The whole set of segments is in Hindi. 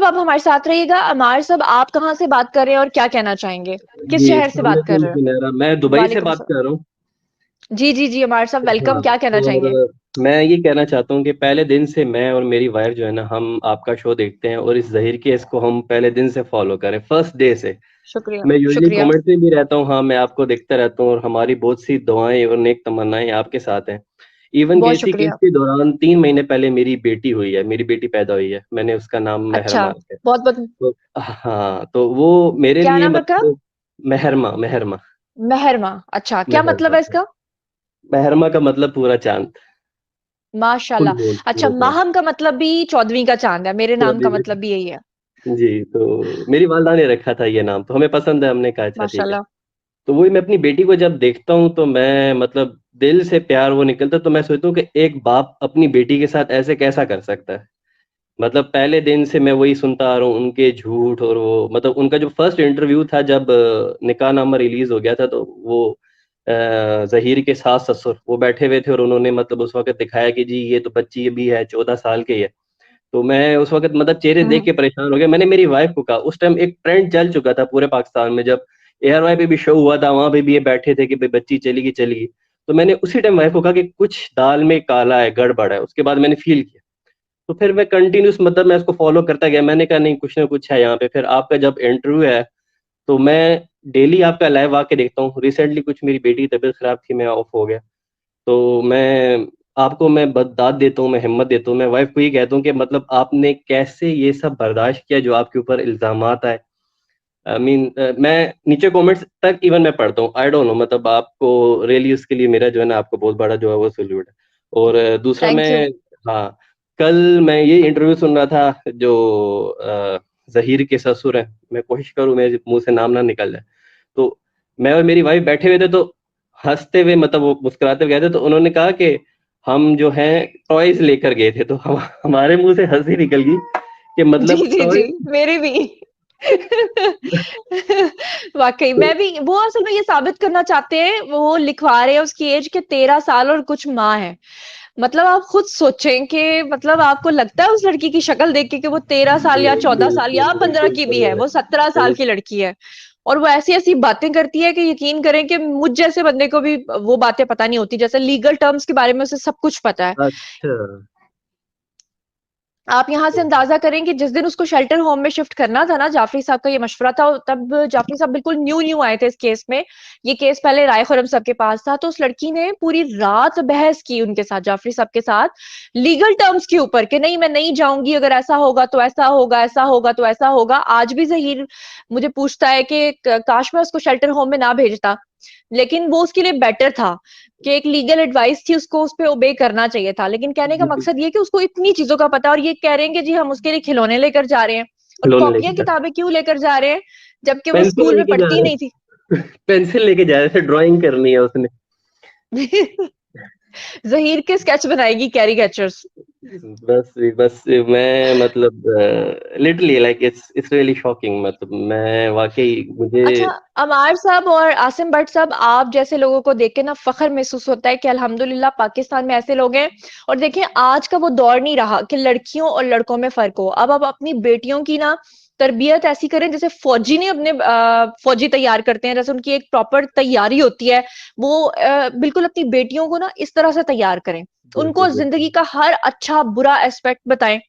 आप हमारे साथ रहिएगा। अमार साहब, आप कहाँ से बात कर रहे हैं और क्या कहना चाहेंगे? किस जी, शहर से अस्सलाम बात कर वालेकुम रहे हैं? सुनैरा। मैं दुबई से वालेकुम बात सलाम। कर रहा हूँ। जी जी जी, अमार साहब वेलकम। हाँ, क्या कहना चाहेंगे? और मैं ये कहना चाहता हूँ कि पहले दिन से मैं और मेरी वाइफ जो है ना, हम आपका शो देखते हैं और इस ज़हीर केस को हम पहले दिन से फॉलो करें, फर्स्ट डे से। शुक्रिया। मैं यूजुअली शुक्रिया। कमेंट्स में भी रहता हूँ, हाँ, मैं आपको देखता रहता हूँ और हमारी बहुत सी दुआएं और नेक तमन्नाएं आपके साथ हैं। इवन कि बहुत इसी केस शुक्रिया। के दौरान 3 महीने पहले मेरी बेटी हुई है, मेरी बेटी पैदा हुई है। मैंने उसका नाम अच्छा। महरमा रखा है। बहुत बहुत। तो हाँ, तो वो मेरे क्या लिए नाम रखा? मतलब महरमा महरमा मेहरमा। अच्छा, क्या मतलब महरमा है इसका? महरमा का मतलब पूरा चांद, फुल मून, माशाल्लाह। अच्छा, पूरा चांद। माहम का मतलब भी 14वीं का चांद है। मेरे नाम का चौधरी मतलब भी यही है। जी, तो मेरी वालदा ने रखा था ये नाम, तो हमें पसंद है, हमने कहा अच्छा ठीक है। माशाल्लाह। तो वही मैं अपनी बेटी को जब देखता हूँ तो मैं मतलब दिल से प्यार वो निकलता, तो मैं सोचता हूँ कि एक बाप अपनी बेटी के साथ ऐसे कैसा कर सकता है। मतलब पहले दिन से मैं वही सुनता आ रहा हूँ, उनके झूठ, और वो मतलब उनका जो फर्स्ट इंटरव्यू था जब निकाहनामा रिलीज हो गया था, तो वो ज़हीर के सास ससुर वो बैठे हुए थे और उन्होंने मतलब उस वक़्त दिखाया कि जी ये तो बच्ची अभी है, 14 साल की है। तो मैं उस वक़्त मतलब चेहरे देख हम्म। के परेशान हो गया। मैंने मेरी वाइफ़ को कहा, उस टाइम एक ट्रेंड चल चुका था पूरे पाकिस्तान में, जब एआरवाई पे भी शो हुआ था, वहाँ पे भी ये बैठे थे कि भई बच्ची चलेगी, चलेगी। तो मैंने उसी टाइम वाइफ़ को कहा कि कुछ दाल में काला है, गड़बड़ है। उसके बाद मैंने फ़ील किया। तो फिर मैं कंटिन्यूअस मतलब मैं उसको फ़ॉलो करता गया। मैंने कहा नहीं, कुछ ना कुछ है यहाँ पे। फिर आपका जब इंटरव्यू है, तो मैं डेली आपका लाइव आके देखता हूँ। रिसेंटली कुछ मेरी बेटी की तबीयत ख़राब थी, मैं ऑफ हो गया। तो मैं ब दाद देता हूँ, मैं हिम्मत देता हूँ। मैं वाइफ़ को ये कहता हूँ कि मतलब आपने कैसे ये सब बर्दाश्त किया जो आपके ऊपर इल्ज़ामात आए। आई मीन मैं नीचे कमेंट्स तक इवन मैं पढ़ता हूँ। आई डोंट नो, मतलब आपको रियली उसके लिए मेरा जो है ना, आपको बहुत बड़ा जो है वो सैल्यूट है। और दूसरा थैंक यू। मैं, हाँ, कल मैं ये इंटरव्यू सुन रहा था जो ज़हीर के ससुर हैं, मैं कोशिश करूँ मेरे मुँह से नाम ना निकल जाए। तो मैं और मेरी वाइफ़ बैठे हुए थे, तो हँसते हुए मतलब वो मुस्कुराते हुए गए थे, तो उन्होंने कहा कि हम जो हैं टॉयज़ लेकर गए थे। तो हमारे मुँह से हँसी निकल गई कि जी मतलब जी जी, टॉयज़। मेरे भी। वाकई तो मैं भी, वो असल में ये साबित करना चाहते हैं, वो लिखवा रहे हैं उसकी एज के 13 साल और कुछ माह है। मतलब आप खुद सोचें कि मतलब आपको लगता है उस लड़की की शक्ल देख के कि वो 13 साल या 14 साल बिल्कुल, या 15 की भी है, बिल्कुल। वो 17 साल बिल की लड़की है। और वो ऐसी ऐसी बातें करती है कि यकीन करें कि मुझ जैसे बंदे को भी वो बातें पता नहीं होती, जैसे लीगल टर्म्स के बारे में उसे सब कुछ पता है। अच्छा। आप यहाँ से अंदाजा करें कि जिस दिन उसको शेल्टर होम में शिफ्ट करना था ना, जाफरी साहब का ये मशवरा था, तब जाफरी साहब बिल्कुल न्यू न्यू आए थे इस केस में। ये केस पहले राय खुरम साहब के पास था, तो उस लड़की ने पूरी रात बहस की उनके साथ, जाफरी साहब के साथ, लीगल टर्म्स के ऊपर कि नहीं मैं नहीं जाऊंगी, अगर ऐसा होगा तो ऐसा होगा, ऐसा होगा तो ऐसा होगा। आज भी जहीर मुझे पूछता है कि काश मैं उसको शेल्टर होम में ना भेजता, लेकिन वो उसके लिए बेटर था कि एक लीगल एडवाइस थी, उसको उस पे ओबे करना चाहिए था। लेकिन कहने का जी, बिल मकसद ये कि उसको इतनी चीजों का पता है, और ये कह रहे हैं कि जी हम उसके लिए खिलौने लेकर जा रहे हैं और खिलौने कॉपियां लेके जा किताबें क्यों लेकर जा रहे हैं, जबकि वो पेंसिल स्कूल में लेके जा पढ़ती रहे नहीं थी। हैं। पेंसिल लेके जा रहे थे, ड्राइंग करनी है उसने। जहीर के स्केच बनाएगी कैरिकेचर्स। बस मैं मतलब literally like it's really shocking. मतलब मैं वाक़ई मुझे अच्छा, अमार साहब और आसिम भट्ट साहब, आप जैसे लोगों को देख के ना फख्र महसूस होता है कि अल्हम्दुलिल्लाह पाकिस्तान में ऐसे लोग हैं। और देखें, आज का वो दौर नहीं रहा कि लड़कियों और लड़कों में फर्क हो। अब आप अपनी बेटियों की ना तरबियत ऐसी करें जैसे फौजी ने अपने फौजी तैयार करते हैं, जैसे उनकी एक प्रॉपर तैयारी होती है, वो बिल्कुल अपनी बेटियों को ना इस तरह से तैयार करें। उनको बिल्कुल, बिल्कुल, जिंदगी का हर अच्छा बुरा एस्पेक्ट बताएं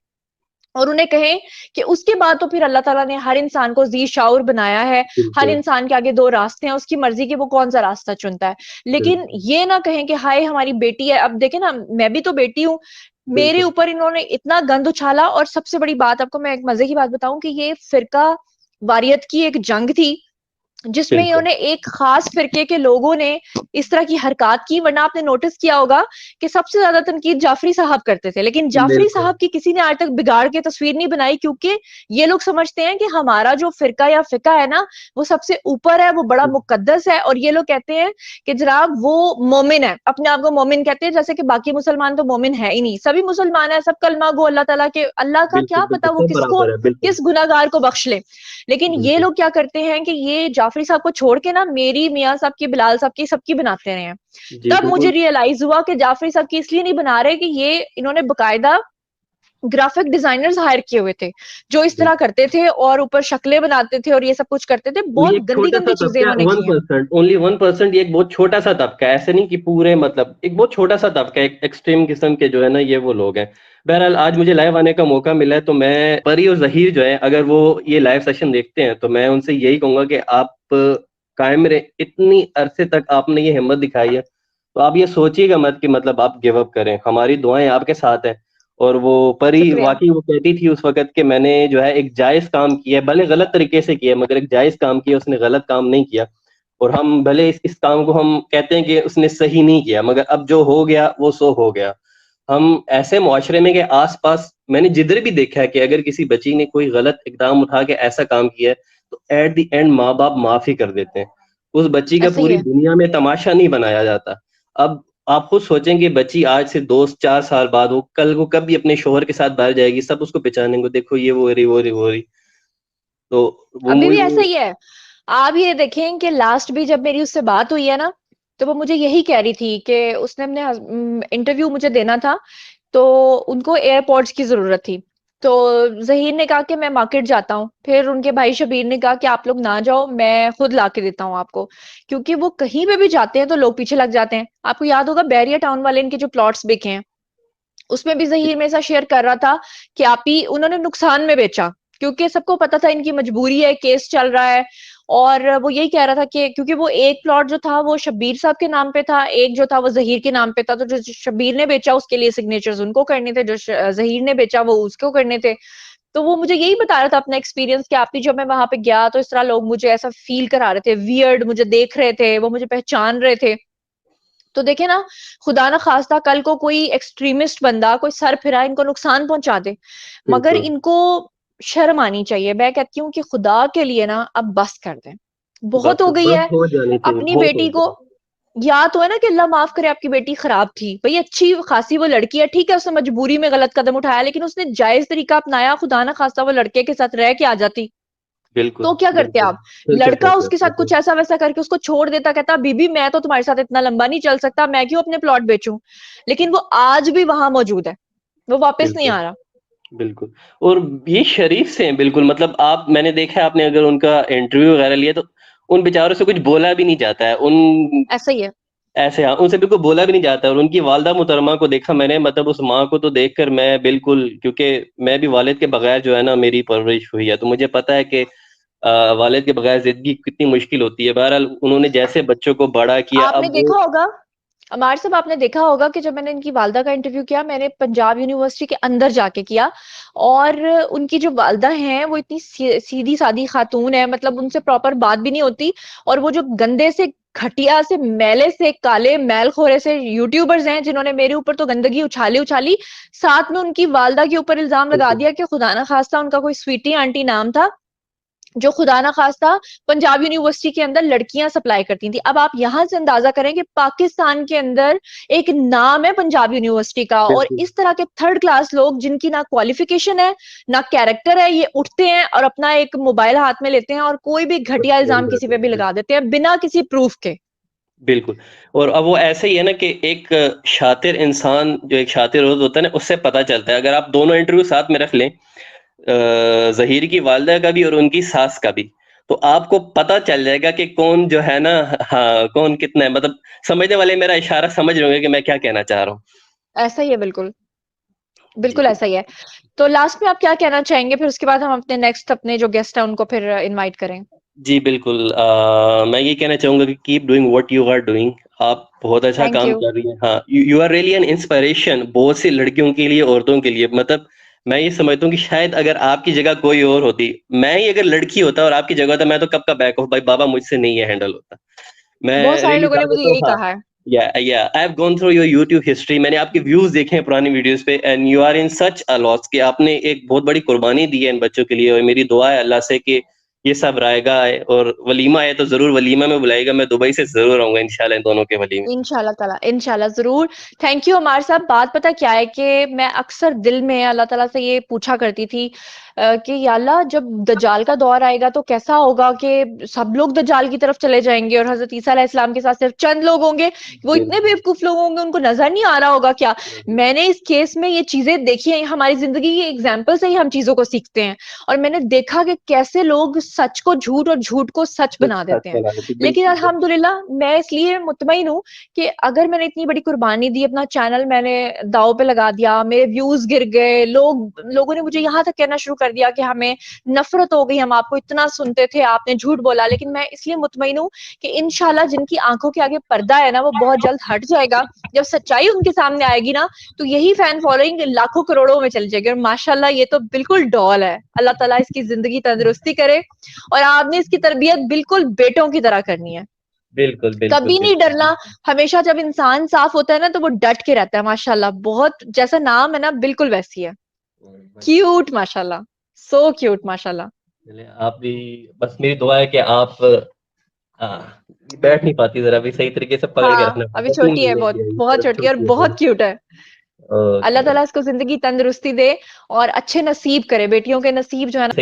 और उन्हें कहें कि उसके बाद तो फिर अल्लाह ताला ने हर इंसान को जी शाऊर बनाया है। हर बिल्कुल, इंसान के आगे दो रास्ते हैं, उसकी मर्जी के वो कौन सा रास्ता चुनता है। लेकिन बिल्कुल, ये ना कहें कि हाय हमारी बेटी है। अब देखें ना, मैं भी तो बेटी हूँ, मेरे बिल्कुल, ऊपर इन्होंने इतना गंद उछाला। और सबसे बड़ी बात आपको मैं एक मजे की बात बताऊं कि ये फिरका वारियत की एक जंग थी, जिसमें बिल्कुल, इन्होंने एक खास फिरके के लोगों ने इस तरह की हरकत की। वरना आपने नोटिस किया होगा कि सबसे ज्यादा तनकीद जाफरी साहब करते थे, लेकिन जाफरी बिल्कुल, साहब की किसी ने आज तक बिगाड़ के तस्वीर नहीं बनाई, क्योंकि ये लोग समझते हैं कि हमारा जो फिरका या फिका है ना, वो सबसे ऊपर है, वो बड़ा मुकद्दस है। और ये लोग कहते हैं कि जनाब वो मोमिन है, अपने आप को मोमिन कहते हैं, जैसे कि बाकी मुसलमान तो मोमिन है ही नहीं। सभी मुसलमान है, सब कलमा गो अल्लाह ताला के, अल्लाह का बिल्कुल, क्या बिल्कुल, पता वो सब किसको, बराबर है, बिल्कुल, किस गुनाहगार को बख्श ले। लेकिन ये बिल्कुल। लोग क्या करते हैं कि ये जाफरी साहब को छोड़ के ना मेरी, मियाँ साहब की, बिलाल साहब की, सबकी बनाते रहे हैं। जी, तब मुझे बिल्कुल, रियलाइज हुआ कि जाफरी साहब की इसलिए नहीं बना रहे कि ये इन्होंने बकायदा ग्राफिक डिजाइनर्स हायर किए हुए थे जो इस तरह करते थे और ऊपर शक्लें बनाते थे और ये सब कुछ करते थे। ये बहुत एक गंदी छोटा सा गंदी चीजें तबका, इन्होंने की हैं। 1%, ओनली 1%, ये एक बहुत छोटा सा तबका है, ऐसे नहीं कि पूरे, मतलब एक बहुत छोटा सा तबका है, एक एक्सट्रीम किस्म के जो है ना ये वो लोग हैं। बहरहाल आज मुझे लाइव आने का मौका मिला है, तो मैं परी और जहीर जो है, अगर वो ये लाइव सेशन देखते हैं तो मैं उनसे यही कहूंगा कि आप कायम रहे। इतनी अरसे तक आपने ये हिम्मत दिखाई है, तो आप ये सोचिएगा मत कि मतलब आप गिव अप करें, हमारी दुआएं आपके साथ है। और वो परी शुक्रिया। वाकई वो कहती थी उस वक्त कि मैंने जो है एक जायज काम किया है, भले गलत तरीके से किया है, मगर एक जायज काम किया, उसने गलत काम नहीं किया। और हम भले इस काम को हम कहते हैं कि उसने सही नहीं किया, मगर अब जो हो गया वो सो हो गया। हम ऐसे मुआशरे में के आसपास मैंने जिधर भी देखा है कि अगर किसी बच्ची ने कोई गलत इकदाम उठा के ऐसा काम किया है, तो एट द एंड माँ बाप माफी कर देते हैं। उस बच्ची का ऐसा ही पूरी है। दुनिया में तमाशा नहीं बनाया जाता। अब आप खुद सोचेंगे, बच्ची आज से 2-4 साल बाद वो कल को कभी अपने शोहर के साथ बाहर जाएगी, सब उसको पहचानेंगे, देखो ये वो रही वो रही वो रही। तो वो अभी भी मुझे ऐसा ही है। आप ये देखें कि लास्ट भी जब मेरी उससे बात हुई है ना, तो वो मुझे यही कह रही थी कि उसने अपने इंटरव्यू मुझे देना था, तो उनको एयरपोर्ट्स की जरूरत थी। तो जहीर ने कहा कि मैं मार्केट जाता हूँ, फिर उनके भाई शबीर ने कहा कि आप लोग ना जाओ, मैं खुद ला के देता हूँ आपको। क्योंकि वो कहीं पे भी जाते हैं तो लोग पीछे लग जाते हैं। आपको याद होगा बैरिया टाउन वाले इनके जो प्लॉट्स बिके हैं, उसमें भी जहीर मेरे साथ शेयर कर रहा था कि आप ही उन्होंने नुकसान में बेचा, क्योंकि सबको पता था इनकी मजबूरी है, केस चल रहा है। और वो यही कह रहा था कि क्योंकि वो एक प्लॉट जो था वो शब्बीर साहब के नाम पे था, एक जो था वो जहीर के नाम पे था, तो जो शब्बीर ने बेचा उसके लिए सिग्नेचर्स उनको करने थे, जो जहीर ने बेचा वो उसको करने थे। तो वो मुझे यही बता रहा था अपना एक्सपीरियंस कि आप ही जब मैं वहां पे गया तो इस तरह लोग मुझे ऐसा फील करा रहे थे, वियर्ड मुझे देख रहे थे, वो मुझे पहचान रहे थे। तो देखे ना, खुदा ना खास्ता कल को कोई एक्सट्रीमिस्ट बंदा कोई सर फिरा इनको नुकसान पहुंचा दे, मगर बिल्कुल। इनको शर्म आनी चाहिए। मैं कहती हूँ कि खुदा के लिए ना अब बस कर दें, बहुत बस हो गई बस है। हो जानी चाहिए, अपनी बहुत हो बेटी को गया। या तो है ना कि अल्लाह माफ करे, आपकी बेटी खराब थी भाई, अच्छी खासी वो लड़की है, ठीक है उसने मजबूरी में गलत कदम उठाया, लेकिन उसने जायज तरीका अपनाया, खुदा ना खास्ता वो लड़के के साथ रह के आ जाती, बिल्कुल तो क्या करते बिल्कुल। आप? फिर क्या लड़का कहते उसके साथ हैं। कुछ ऐसा वैसा करके उसको छोड़ देता, कहता बीबी मैं तो तुम्हारे साथ इतना लंबा नहीं चल सकता, मैं क्यों अपने प्लॉट बेचूं। लेकिन वो आज भी वहां मौजूद है, वो वापस नहीं बिल्कुल आ रहा। बिल्कुल। और ये शरीफ से हैं बिल्कुल, मतलब आप, मैंने देखा है, आपने अगर उनका इंटरव्यू वगैरह लिया तो उन बेचारों से कुछ बोला भी नहीं जाता है, उन ऐसा ही है। ऐसे, हाँ, उनसे बिल्कुल बोला भी नहीं जाता है। और उनकी वालदा मुहतरमा को देखा मैंने, मतलब उस माँ को तो देखकर मैं बिल्कुल, क्योंकि मैं भी वालिद के बगैर जो है ना मेरी परवरिश हुई है, तो मुझे पता है कि वालिद के बगैर जिंदगी कितनी मुश्किल होती है। बहरहाल उन्होंने जैसे बच्चों को बड़ा किया, आपने अब वो देखा होगा, अमार साहब आपने देखा होगा कि जब मैंने इनकी वालदा का इंटरव्यू किया, मैंने पंजाब यूनिवर्सिटी के अंदर जाके किया, और उनकी जो वालदा हैं वो इतनी सीधी सादी खातून है, मतलब उनसे प्रॉपर बात भी नहीं होती। और वो जो गंदे से घटिया से मैले से काले मैलखोरे से यूट्यूबर्स हैं जिन्होंने मेरे ऊपर तो गंदगी उछाली उछाली, साथ में उनकी वालदा के ऊपर इल्जाम लगा बिल्कुल दिया कि खुदा ना खास्ता उनका कोई स्वीटी आंटी नाम था, जो खुदा ना खास्ता पंजाब यूनिवर्सिटी के अंदर लड़कियां सप्लाई करती थी। अब आप यहां से अंदाजा करें कि पाकिस्तान के अंदर एक नाम है पंजाब यूनिवर्सिटी का, और बिल्कुल इस तरह के थर्ड क्लास लोग जिनकी ना क्वालिफिकेशन है ना कैरेक्टर है, ये उठते हैं और अपना एक मोबाइल हाथ में लेते हैं और कोई भी बस घटिया बोल इल्जाम किसी जाते पे भी हैं। लगा देते हैं बिना किसी प्रूफ के। बिल्कुल। और अब वो ऐसे ही है ना कि एक शातिर इंसान, जो एक शातिर होता है ना, उससे पता चलता है। अगर आप दोनों इंटरव्यू साथ में रख लें, ज़हीर की वालिदा का भी और उनकी सास का भी, तो आपको पता चल जाएगा कि कौन जो है ना, हाँ, कौन कितना है, मतलब समझने वाले मेरा इशारा समझ रहे होंगे कि मैं क्या कहना चाह रहा हूँ। ऐसा ही है, बिल्कुल जी बिल्कुल ऐसा ही है। तो लास्ट में आप क्या कहना चाहेंगे, फिर उसके बाद हम अपने नेक्स्ट अपने जो गेस्ट है उनको फिर इनवाइट करें। जी बिल्कुल। मैं ये कहना चाहूँगा कि keep doing what you are doing. आप बहुत अच्छा थैंक काम यू। कर रही हैं। हाँ, you are really an inspiration, बहुत सी लड़कियों के लिए, औरतों के लिए। मतलब मैं ये समझता हूँ कि शायद अगर आपकी जगह कोई और होती, मैं ही अगर लड़की होता और आपकी जगह होता, मैं तो कब का बैक ऑफ, भाई बाबा मुझसे नहीं ये हैंडल होता। बहुत मैं सारे रियली लोगों ने बता मुझे देता हूँ। यही हाँ, कहा है। या I have gone through your YouTube history, मैंने आपके व्यूज देखे हैं पुरानी वीडियोस पे, and you are in such a loss, कि आपने एक बहुत बड़ी कुर्बानी दी है इन बच्चों के लिए। और मेरी दुआ है अल्लाह से कि ये सब रायगा है और वलीमा है तो जरूर वलीमा में बुलाएगा, मैं दुबई से जरूर आऊंगा इंशाल्लाह इन दोनों के वलीमे। इंशाल्लाह ताला, इंशाल्लाह जरूर। थैंक यू अमार साहब। बात पता क्या है कि मैं अक्सर दिल में अल्लाह ताला से ये पूछा करती थी कि या अल्लाह जब दज्जाल का दौर आएगा तो कैसा होगा कि सब लोग दज्जाल की तरफ चले जाएंगे और हजरत ईसा अलैहिस्सलाम के साथ सिर्फ चंद लोग होंगे, वो इतने बिल्कुल बेवकूफ लोग होंगे उनको नजर नहीं आ रहा होगा क्या। बिल्कुल मैंने इस केस में ये चीजें देखी हैं, हमारी जिंदगी के एग्जाम्पल से ही हम चीजों को सीखते हैं, और मैंने देखा कि कैसे लोग सच को झूठ और झूठ को सच बना सच देते हैं। बना देती, लेकिन बिल्कुल बिल्कुल अल्हम्दुलिल्लाह मैं इसलिए मुतमईन हूँ कि अगर मैंने इतनी बड़ी कुर्बानी दी, अपना चैनल मैंने दांव पे लगा दिया, मेरे व्यूज गिर गए, लोगों ने मुझे यहाँ तक कहना शुरू कर दिया कि हमें नफरत हो गई, हम आपको इतना सुनते थे, आपने झूठ बोला, लेकिन मैं इसलिए मुतमईन हूँ कि इंशाल्लाह जिनकी आंखों के आगे पर्दा है ना वो बहुत जल्द हट जाएगा। जब सच्चाई उनके सामने आएगी ना तो यही फैन फॉलोइंग लाखों करोड़ों में चली जाएगी। और माशाल्लाह ये तो बिल्कुल डॉल है। अल्लाह ताला इसकी जिंदगी तंदुरुस्ती करे, और आपने इसकी तरबियत बिल्कुल बेटों की तरह करनी है, बिल्कुल बिल्कुल कभी नहीं बिल्कुल डरना। हमेशा जब इंसान साफ होता है ना तो वो डट के रहता है। माशाल्लाह बहुत, जैसा नाम है ना बिल्कुल वैसी है, क्यूट माशाल्लाह, सो क्यूट माशाल्लाह। चलिए, आप भी, बस मेरी दुआ है कि आप बैठ नहीं पाती, जरा भी सही तरीके से पकड़ के हाँ रखना अभी पड़ता है, 3 छोटी है, महीने बहुत की है, इस बहुत तरफ छोटी है और छोटी है थोड़ी। बहुत क्यूट है। ओके अल्लाह ताला ओके। इसको जिंदगी तंदुरुस्ती दे और अच्छे नसीब करे, बेटियों के नसीब जो है ना